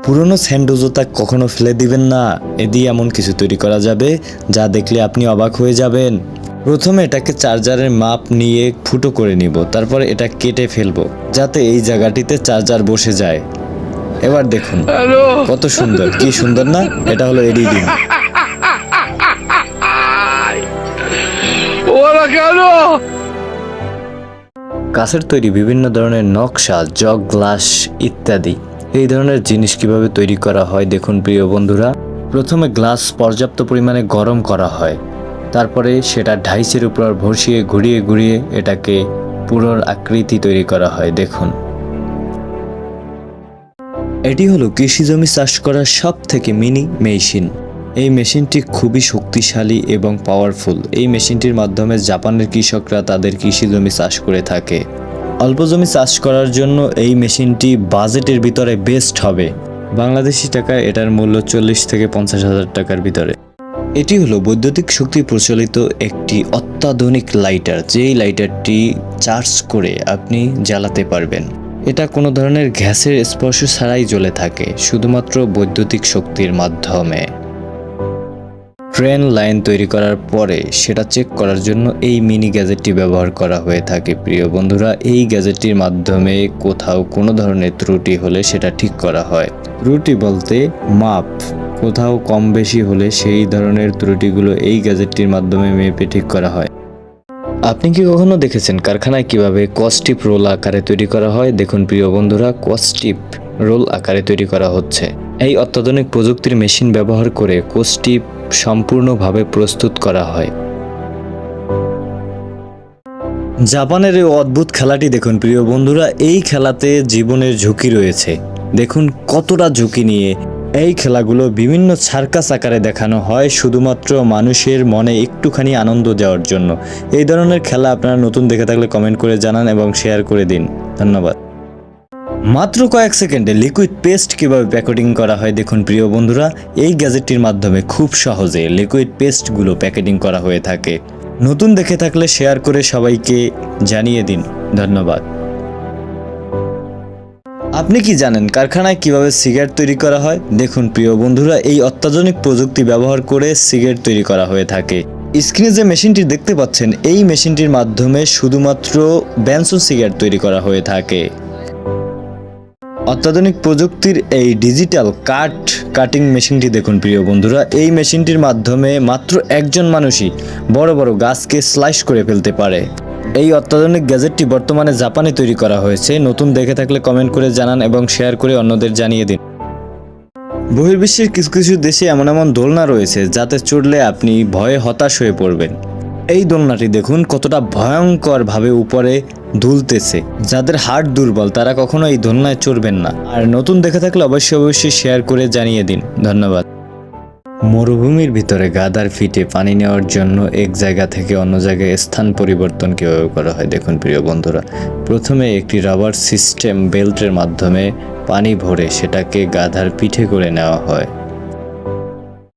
পুরনো স্যান্ডো জুতা কখনো ফেলে দিবেন না। এ দিয়ে এমন কিছু তৈরি করা যাবে যা দেখলে আপনি অবাক হয়ে যাবেন। প্রথমে এটাকে চার্জারের মাপ নিয়ে ফুটো করে নিব, তারপর এটা কেটে ফেলবো যাতে এই জায়গাটিতে চার্জার বসে যায়। এবার দেখুন কত সুন্দর, কি সুন্দর না? এটা হলো এডিটিং। কাঁচের তৈরি বিভিন্ন ধরনের নকশা, জগ, গ্লাস ইত্যাদি এই ধরনের জিনিস কিভাবে তৈরি করা হয় দেখুন প্রিয় বন্ধুরা। প্রথমে গ্লাস পর্যাপ্ত পরিমাণে গরম করা হয়, তারপরে সেটা ঢাইসের উপর বসিয়ে ঘুরিয়ে ঘুরিয়ে এটাকে পুরো আকৃতি তৈরি করা হয়। দেখুন, এটি হলো কৃষি জমি চাষ করার সব থেকে মিনি মেশিন। এই মেশিনটি খুবই শক্তিশালী এবং পাওয়ারফুল। এই মেশিনটির মাধ্যমে জাপানের কৃষকরা তাদের কৃষি জমি চাষ করে থাকে। অল্প জমি চাষ করার জন্য এই মেশিনটি বাজেটের ভিতরে বেস্ট হবে। বাংলাদেশি টাকায় এটার মূল্য 40 থেকে 50,000 টাকার ভিতরে। এটি হলো বৈদ্যুতিক শক্তি প্রচলিত একটি অত্যাধুনিক লাইটার, যেই লাইটারটি চার্জ করে আপনি জ্বালাতে পারবেন। এটা কোনো ধরনের গ্যাসের স্পর্শ ছাড়াই জ্বলে থাকে, শুধুমাত্র বৈদ্যুতিক শক্তির মাধ্যমে। ট্রেন লাইন তৈরি করার পরে সেটা চেক করার জন্য এই মিনি গ্যাজেটটি ব্যবহার করা হয়ে থাকে। প্রিয় বন্ধুরা, এই গ্যাজেটটির মাধ্যমে কোথাও কোনো ধরনের ত্রুটি হলে সেটা ঠিক করা হয়। ত্রুটি বলতে মাপ, কোথাও কম বেশি হলে সেই ধরনের ত্রুটিগুলো এই গ্যাজেটটির মাধ্যমে মেপে ঠিক করা হয়। আপনি কি কখনো দেখেছেন কারখানায় কিভাবে কস্টিপ রোল আকারে তৈরি করা হয়? দেখুন প্রিয় বন্ধুরা, কস্টিপ রোল আকারে তৈরি করা হচ্ছে। এই অত্যাধুনিক প্রযুক্তির মেশিন ব্যবহার করে কস্টিপ সম্পূর্ণভাবে প্রস্তুত করা হয়। জাপানের এই অদ্ভুত খেলাটি দেখুন প্রিয় বন্ধুরা, এই খেলাতে জীবনের ঝুঁকি রয়েছে। দেখুন কতটা ঝুঁকি নিয়ে এই খেলাগুলো বিভিন্ন সার্কাস আকারে দেখানো হয়, শুধুমাত্র মানুষের মনে একটুখানি আনন্দ দেওয়ার জন্য। এই ধরনের খেলা আপনারা নতুন দেখে থাকলে কমেন্ট করে জানান এবং শেয়ার করে দিন। ধন্যবাদ। মাত্র কয়েক সেকেন্ডে লিকুইড পেস্ট কিভাবে প্যাকেটিং করা হয় দেখুন প্রিয় বন্ধুরা। এই গ্যাজেটটির মাধ্যমে খুব সহজে লিকুইড পেস্টগুলো প্যাকেটিং করা হয়ে থাকে। নতুন দেখে থাকলে শেয়ার করে সবাইকে জানিয়ে দিন। ধন্যবাদ। আপনি কি জানেন কারখানায় কিভাবে সিগারেট তৈরি করা হয়? দেখুন প্রিয় বন্ধুরা, এই অত্যাধুনিক প্রযুক্তি ব্যবহার করে সিগারেট তৈরি করা হয়ে থাকে। স্ক্রিনে যে মেশিনটি দেখতে পাচ্ছেন, এই মেশিনটির মাধ্যমে শুধুমাত্র বেনসন সিগারেট তৈরি করা হয়ে থাকে। অত্যাধুনিক প্রযুক্তির এই ডিজিটাল কাটিং মেশিনটি দেখুন প্রিয় বন্ধুরা, এই মেশিনটির মাধ্যমে মাত্র একজন মানুষই বড় বড় গাছকে স্লাইস করে ফেলতে পারে। এই অত্যাধুনিক গ্যাজেটটি বর্তমানে জাপানে তৈরি করা হয়েছে। নতুন দেখে থাকলে কমেন্ট করে জানান এবং শেয়ার করে অন্যদের জানিয়ে দিন। বহির্বিশ্বের কিছু কিছু দেশে এমন এমন দোলনা রয়েছে যাতে চড়লে আপনি ভয়ে হতাশ হয়ে পড়বেন। এই দোলনাটি দেখুন কতটা ভয়ঙ্করভাবে উপরে দুলতেছে। যাদের হার্ট দুর্বল তারা কখনো এই দোলনায় চড়বেন না। আর নতুন দেখে থাকলে অবশ্যই শেয়ার করে জানিয়ে দিন। ধন্যবাদ। মরুভূমির ভিতরে গাধার ফিটে পানি নেওয়ার জন্য এক জায়গা থেকে অন্য জায়গায় স্থান পরিবর্তন কিভাবে করা হয় দেখুন প্রিয় বন্ধুরা। প্রথমে একটি রাবার সিস্টেম বেল্টের মাধ্যমে পানি ভরে সেটাকে গাধার পিঠে করে নেওয়া হয়।